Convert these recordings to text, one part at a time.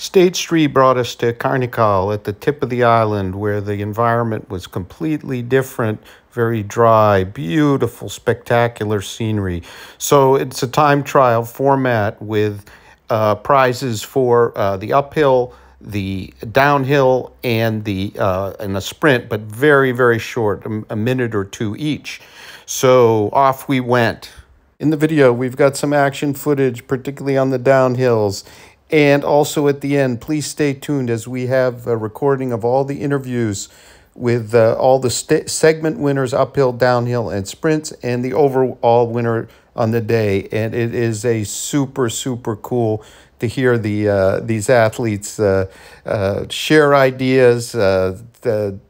Stage 3 brought us to Carnical at the tip of the island where the environment was completely different, very dry, beautiful, spectacular scenery. So it's a time trial format with prizes for the uphill, the downhill, and the sprint, but very, very short, a minute or two each. So off we went. In the video, we've got some action footage, particularly on the downhills. And also at the end, please stay tuned as we have a recording of all the interviews with all the segment winners, uphill, downhill, and sprints, and the overall winner on the day. And it is a super, super cool to hear these athletes share ideas,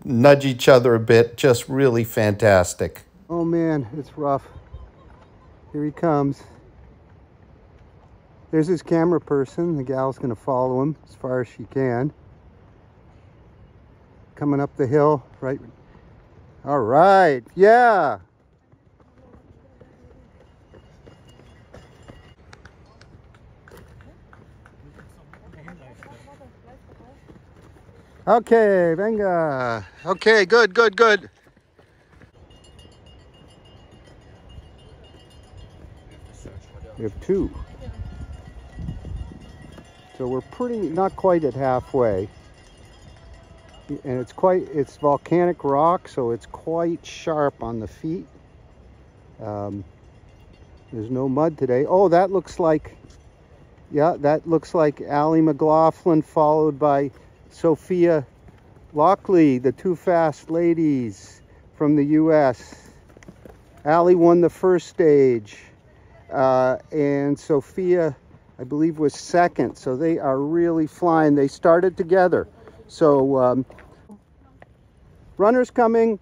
nudge each other a bit. Just really fantastic. Oh man, it's rough. Here he comes. There's his camera person. The gal's gonna follow him as far as she can. Coming up the hill, right? All right, yeah. Okay, venga. Okay, good, good, good. We have two. So we're not quite at halfway. And it's volcanic rock, so it's quite sharp on the feet. There's no mud today. Oh, that looks like Allie McLaughlin followed by Sophia Lockley, the two fast ladies from the US. Allie won the first stage. And Sophia, I believe, was second. So they are really flying. They started together. So runners coming.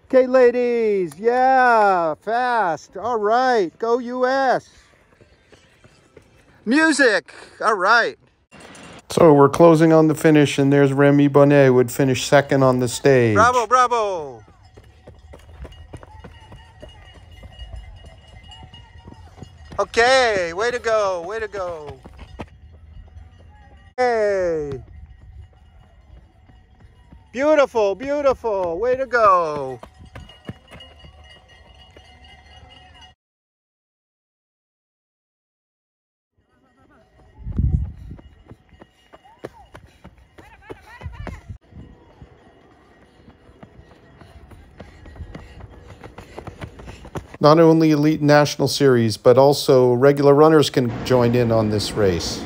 Okay, ladies. Yeah, fast. All right. Go US. Music. All right. So we're closing on the finish, and there's Remy Bonnet, who would finish second on the stage. Bravo, bravo. Okay, way to go, way to go. Hey. Beautiful, beautiful, way to go. Not only Elite National Series, but also regular runners can join in on this race.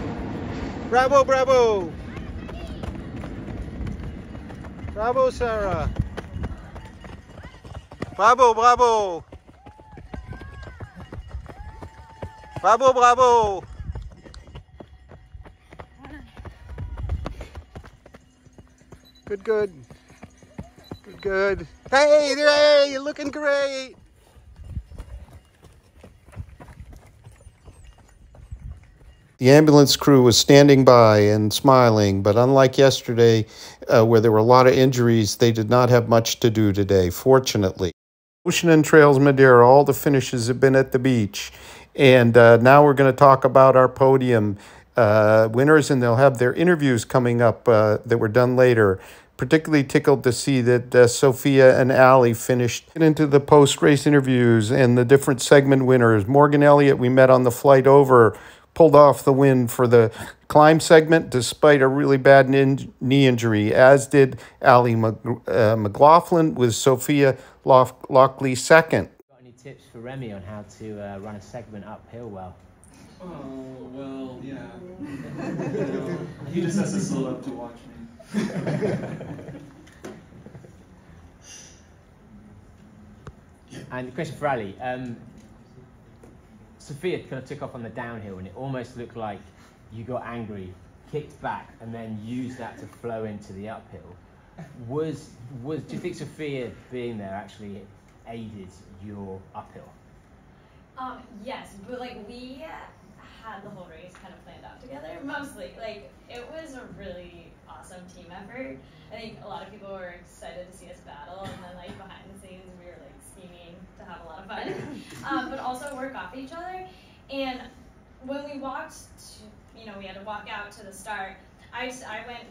Bravo, bravo. Bravo, Sarah. Bravo, bravo. Bravo, bravo. Good, good. Good, good. Hey, hey, you're looking great. The ambulance crew was standing by and smiling, but unlike yesterday, where there were a lot of injuries, they did not have much to do today, fortunately. Ocean and Trails Madeira, all the finishes have been at the beach. And now we're going to talk about our podium winners, and they'll have their interviews coming up that were done later. Particularly tickled to see that Sophia and Allie finished into the post-race interviews and the different segment winners. Morgan Elliott, we met on the flight over, pulled off the win for the climb segment despite a really bad knee injury, as did Allie McLaughlin, with Sophia Lockley second. Got any tips for Remy on how to run a segment uphill well? Oh, well, yeah. He just has to slow up to watch me. And the question for Ali, Sophia kind of took off on the downhill and it almost looked like you got angry, kicked back, and then used that to flow into the uphill. Do you think Sophia being there actually aided your uphill? Yes, but like we had the whole race kind of planned out together, mostly. Like it was a really awesome team effort. I think a lot of people were excited to see us battle, and then like behind the scenes we were like scheming to have a lot of fun, but also work off each other. And when we walked you know, we had to walk out to the start. I went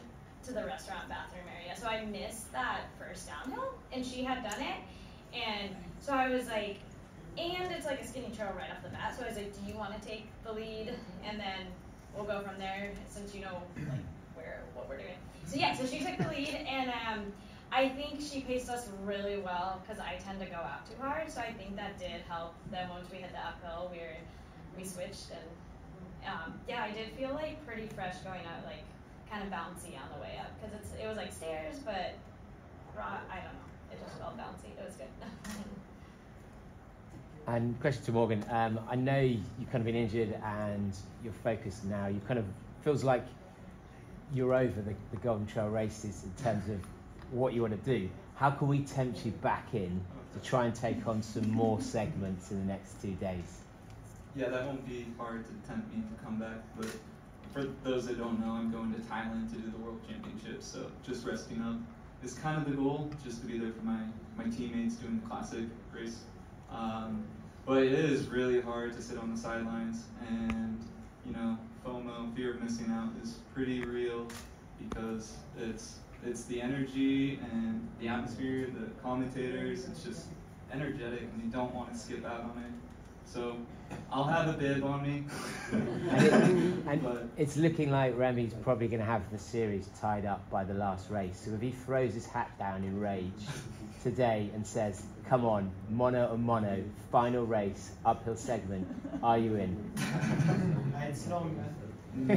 to the restaurant bathroom area, so I missed that first downhill, and she had done it, and so I was like, and it's like a skinny trail right off the bat, so I was like, do you want to take the lead, and then we'll go from there, since you know like what we're doing. So yeah, so she took the lead, and I think she paced us really well, because I tend to go out too hard, so I think that did help. Then once we hit the uphill, we switched, and yeah, I did feel like pretty fresh going out, like kind of bouncy on the way up, because it was like stairs, but I don't know, it just felt bouncy. It was good. And question to Morgan, I know you've kind of been injured and you're focused now. You kind of feels like you're over the Golden Trail races in terms of what you want to do. How can we tempt you back in to try and take on some more segments in the next 2 days? Yeah, that won't be hard to tempt me to come back, but for those that don't know, I'm going to Thailand to do the World Championships, so just resting up is kind of the goal, just to be there for my teammates doing the classic race. But it is really hard to sit on the sidelines, and you know, FOMO, fear of missing out, is pretty real, because it's the energy and the atmosphere, the commentators, it's just energetic, and you don't want to skip out on it. So I'll have a bib on me. But it's looking like Remy's probably going to have the series tied up by the last race. So if he throws his hat down in rage today and says, come on, mono and mono, final race, uphill segment, are you in? It's long. No.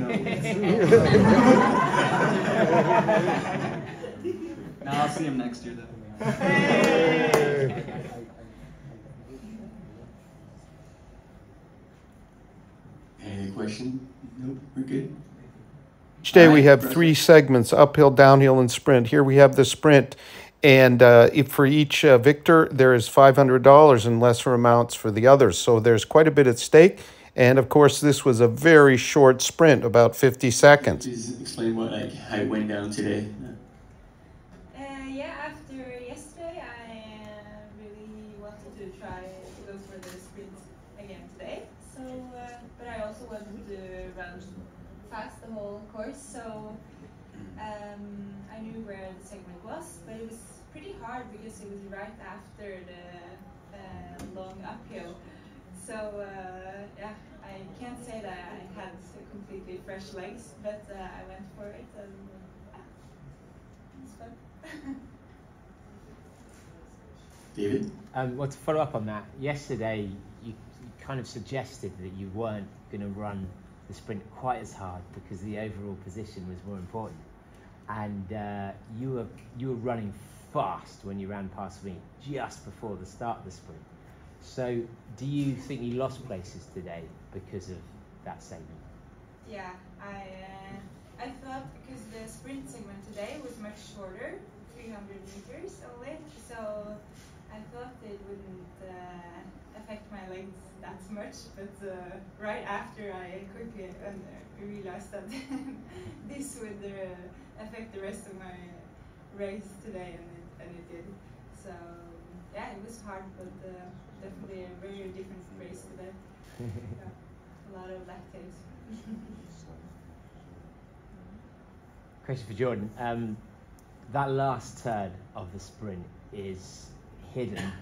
No, I'll see him next year though. Any question? Nope, we're good. Each day we have 3 segments, uphill, downhill, and sprint. Here we have the sprint. And for each victor, there is $500 in lesser amounts for the others. So there's quite a bit at stake. And of course, this was a very short sprint, about 50 seconds. Please explain how it went down today. Yeah, after yesterday, I really wanted to try to go for the sprint again today. So, but I also wanted to run fast the whole course. So I knew where the segment was, but it was pretty hard because it was right after the long uphill. So yeah, I can't say that I had completely fresh legs, but I went for it, and it was fun. David? Well, to follow up on that, yesterday you kind of suggested that you weren't going to run the sprint quite as hard because the overall position was more important. And you were running fast when you ran past me just before the start of the sprint. So do you think you lost places today because of that segment? Yeah, I thought because the sprint segment today was much shorter, 300 meters only, so I thought it wouldn't affect my legs that much, but right after I quickly realized that this would affect the rest of my race today, and it did. So yeah, it was hard, but definitely a very different race today. Yeah, a lot of lactates. Question for Jordan. That last turn of the sprint is hidden,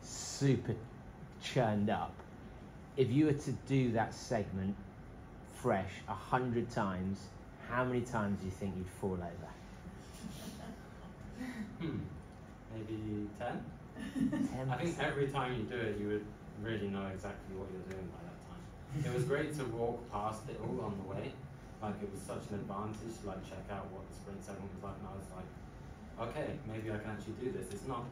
super churned up. If you were to do that segment fresh 100 times, how many times do you think you'd fall over? Maybe 10? 10%. I think every time you do it, you would really know exactly what you're doing by that time. It was great to walk past it all on the way. Like, it was such an advantage to like check out what the sprint segment was like, and I was like, okay, maybe I can actually do this. It's not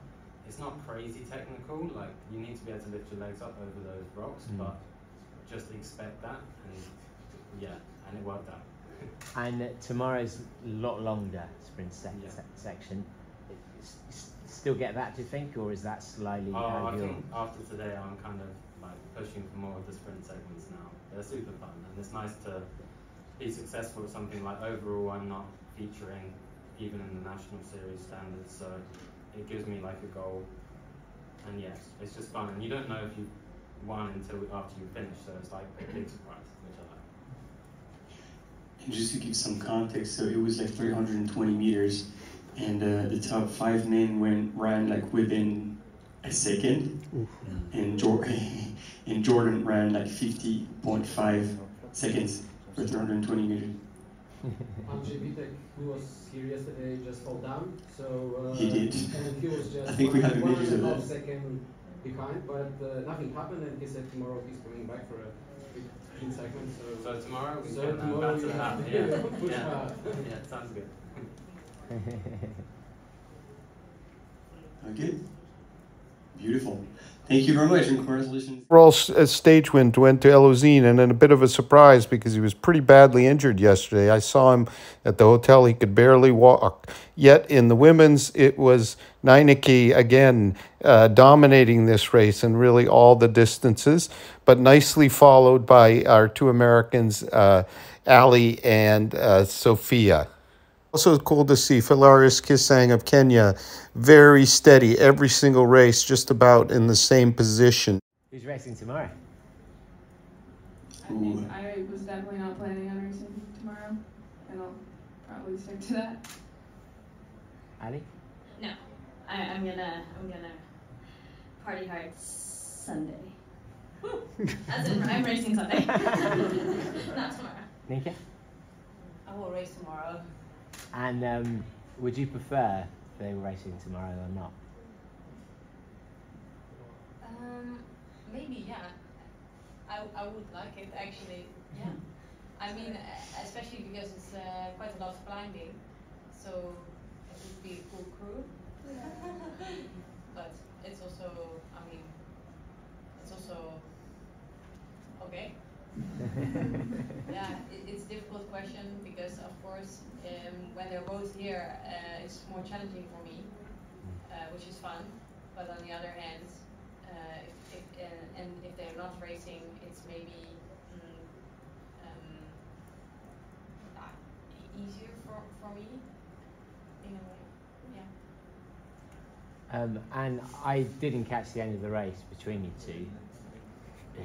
crazy technical, like you need to be able to lift your legs up over those rocks, but just expect that, and yeah, and it worked out. And tomorrow's a lot longer sprint section. Still get that, do you think, or is that slightly? I think after today, I'm kind of like pushing for more of the sprint segments now. They're super fun, and it's nice to be successful at something like overall. I'm not featuring even in the national series standards, so it gives me like a goal. And yes, it's just fun, and you don't know if you won until after you finish, so it's like a big surprise, which I like. And just to give some context, so it was like 320 meters, and the top 5 men ran like within a second, and Jordan ran like 50.5 seconds for 320 meters. Vitek, who was here yesterday, just fell down. So he did. And he was just I think we have images of that. 1.5 seconds behind, but nothing happened. And he said tomorrow he's coming back for a big segment. So tomorrow we so can tomorrow battle you it out. have Yeah, to push yeah, hard. yeah, sounds good. Okay. Beautiful. Thank you very much, and congratulations. Overall stage win went to Elozine, and then a bit of a surprise because he was pretty badly injured yesterday. I saw him at the hotel. He could barely walk. Yet in the women's, it was Neineke again dominating this race and really all the distances, but nicely followed by our two Americans, Ali and Sophia. Also cool to see Phalaris Kisang of Kenya, very steady, every single race just about in the same position. Who's racing tomorrow? I was definitely not planning on racing tomorrow, and I'll probably stick to that. Ali? No, I'm gonna party hard Sunday. As in, I'm racing Sunday, not tomorrow. Nika? I will race tomorrow. And would you prefer they were racing tomorrow or not? Maybe, yeah. I would like it, actually, yeah. I mean, especially because it's quite a lot of climbing, so it would be a cool crew. But it's also, I mean, it's also okay. Yeah, it's a difficult question because, of course, when they're both here, it's more challenging for me, which is fun. But on the other hand, if they're not racing, it's maybe easier for me in a way. Yeah. And I didn't catch the end of the race between you two.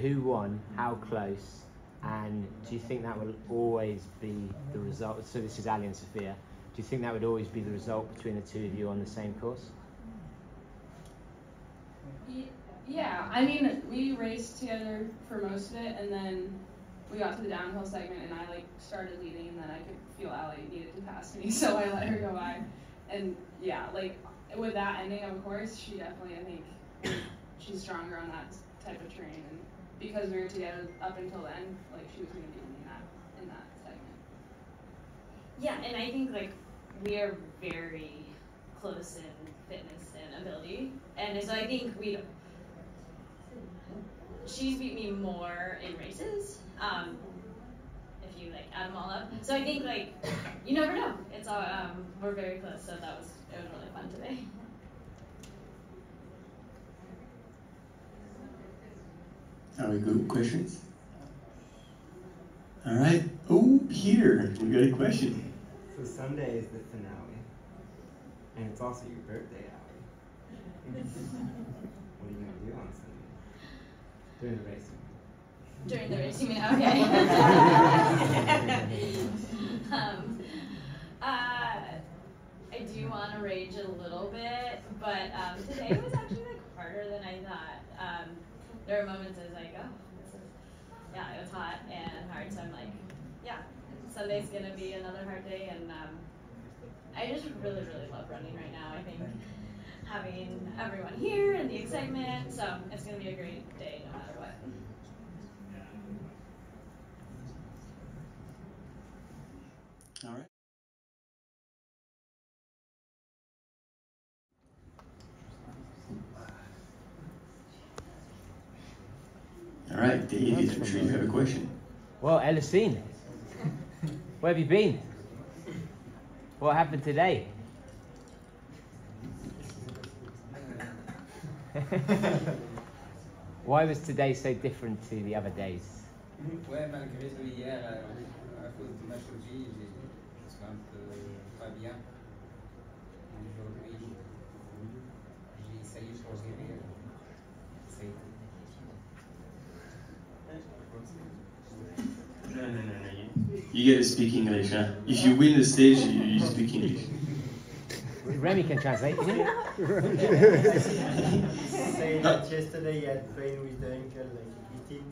Who won? How close? And do you think that will always be the result? So this is Ali and Sophia. Do you think that would always be the result between the two of you on the same course? Yeah, I mean, we raced together for most of it, and then we got to the downhill segment, and I started leading, and then I could feel Ali needed to pass me, so I let her go by. And yeah, with that ending of a course, she definitely, I think, she's stronger on that type of terrain, and because we were together up until then, she was going to be in that segment. Yeah, and I think we are very close in fitness and ability, and so I think she's beat me more in races. If you add them all up, so I think you never know. It's all we're very close, so it was really fun today. Are we good with questions? All right. Oh, Peter, we got a question. So Sunday is the finale, and it's also your birthday, Ali. What are you gonna do on Sunday? During the race. During the race, you mean? Okay. I do want to rage a little bit, but today was actually harder than I thought. There were moments I was like, oh, it was hot and hard, so I'm like, yeah, Sunday's gonna be another hard day, and I just really, really love running right now. I think having everyone here and the excitement, so it's gonna be a great day no matter what. All right. All right, David, I'm sure you have a question. Well, Elozine, where have you been? What happened today? Why was today so different to the other days? Ouais, malgré ce hier, à cause de ma chirurgie, je suis un peu pas bien. Aujourd'hui, j'ai essayé de changer. No. You gotta speak English, huh? If you win the stage, you speak English. Remy can translate. Say that yesterday he had pain with the ankle, like he twisted,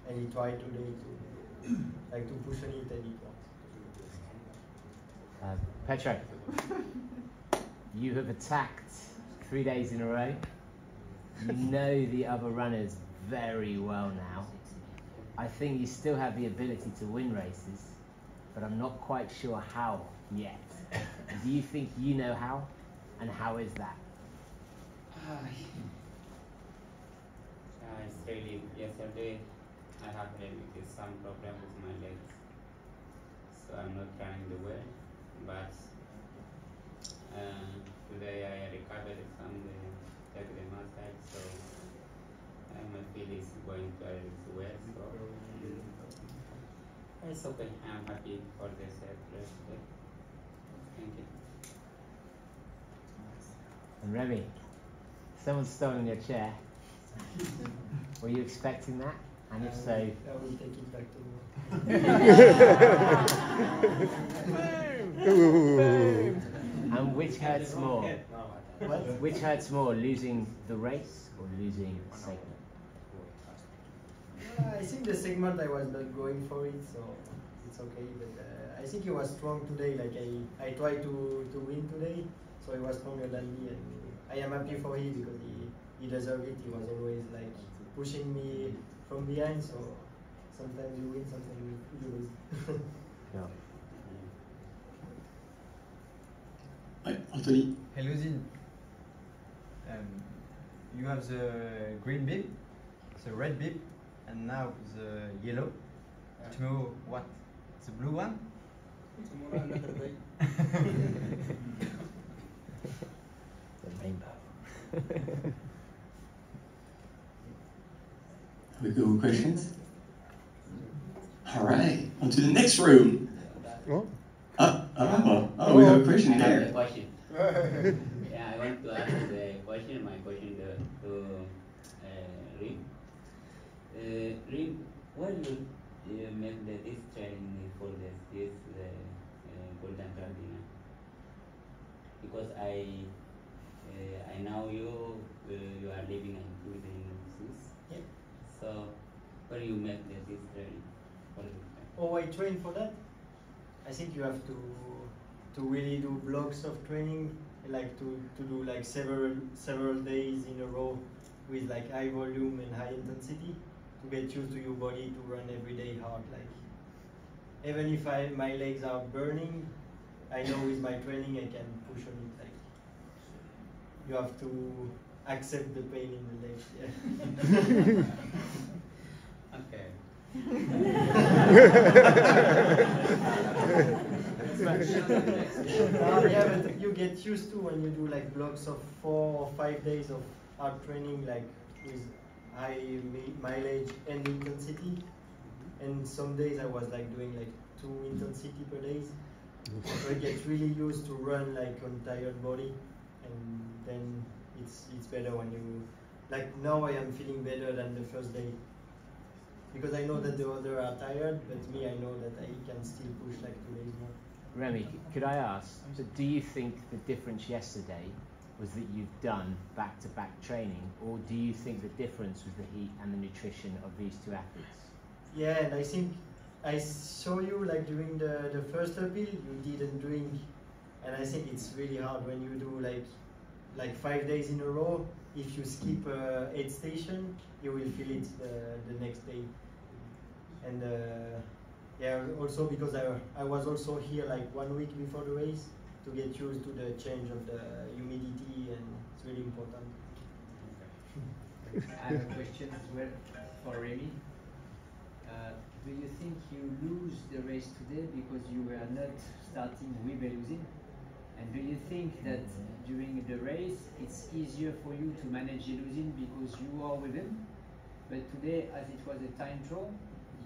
and he tried today to push on it, and it worked. Petro, you have attacked 3 days in a row. You know the other runners very well now. I think you still have the ability to win races, but I'm not quite sure how yet. Do you think you know how? And how is that? It's really, yesterday I have some problem with my legs, so I'm not running the way, but today I recovered from the massage, so my feel is going to well, so it's okay. I'm happy for this rest day. Thank you. And Remy, someone's stolen your chair. Were you expecting that? And if so... I will take it back to Boom! And which hurts more? What? Which hurts more, losing the race or losing a segment? I think the segment I was not going for it, so it's okay. But I think he was strong today. Like I tried to win today, so he was stronger than me, and I am happy for him because he deserved it. He was always like pushing me from behind. So sometimes you win, sometimes you lose. Yeah. Anthony. Hello, Zin. You have the green bib, the red bib, and now the yellow. Tomorrow, what? The blue one? Tomorrow another day. The rainbow. We go with questions? All right, on to the next room. Oh. We have a question I have there. a question. Yeah, I want to ask the question. My question to Rim. Rim, why you make this training for this golden card dinner? Because I know you are living in Swiss. Yeah. So where you make this training for this? Oh, I train for that. I think you have to really do blocks of training, like to do like several days in a row with like high volume and high intensity to get used to your body to run every day hard. Like even if my legs are burning, I know with my training I can push on it. Like you have to accept the pain in the legs. Yeah. Okay. Yeah, but you get used to when you do like blocks of 4 or 5 days of hard training, like with high mileage and intensity. And some days I was like doing like 2 intensity per day. So I get really used to run like on tired body, and then it's better when you like now I am feeling better than the first day. Because I know that the others are tired, but me, I know that I can still push like 2 days more. Remy, could I ask, so do you think the difference yesterday was that you've done back-to-back training, or do you think the difference was the heat and the nutrition of these two athletes? Yeah, and I think I saw you like during the first appeal, you didn't drink, and I think it's really hard when you do like 5 days in a row. If you skip 8 station, you will feel it the next day. And yeah, also because I was also here like 1 week before the race to get used to the change of the humidity, and it's really important. I have a question as well for Remy. Do you think you lose the race today because you were not starting with Belousin? And do you think that during the race it's easier for you to manage Belousin because you are with him? But today, as it was a time trial,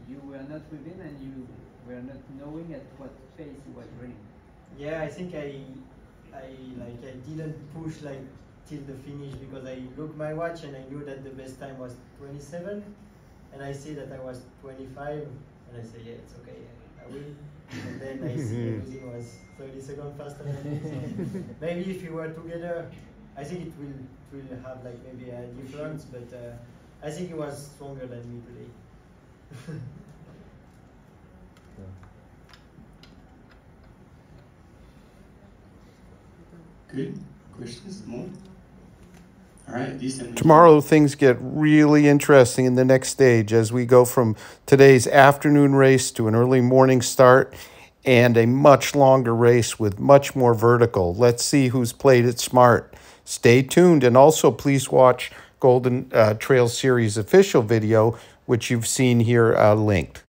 you were not with him and you were not knowing at what pace he was running. Yeah, I think I didn't push like till the finish because I looked my watch and I knew that the best time was 27, and I see that I was 25, and I say yeah, it's okay, I will. and then I see losing was 30 seconds faster than me. So maybe if we were together, I think it will have like maybe a difference, but I think he was stronger than me today. Good. Questions? More? All right. Tomorrow things get really interesting in the next stage as we go from today's afternoon race to an early morning start and a much longer race with much more vertical. Let's see who's played it smart. Stay tuned, and also please watch Golden Trail Series official video, which you've seen here linked.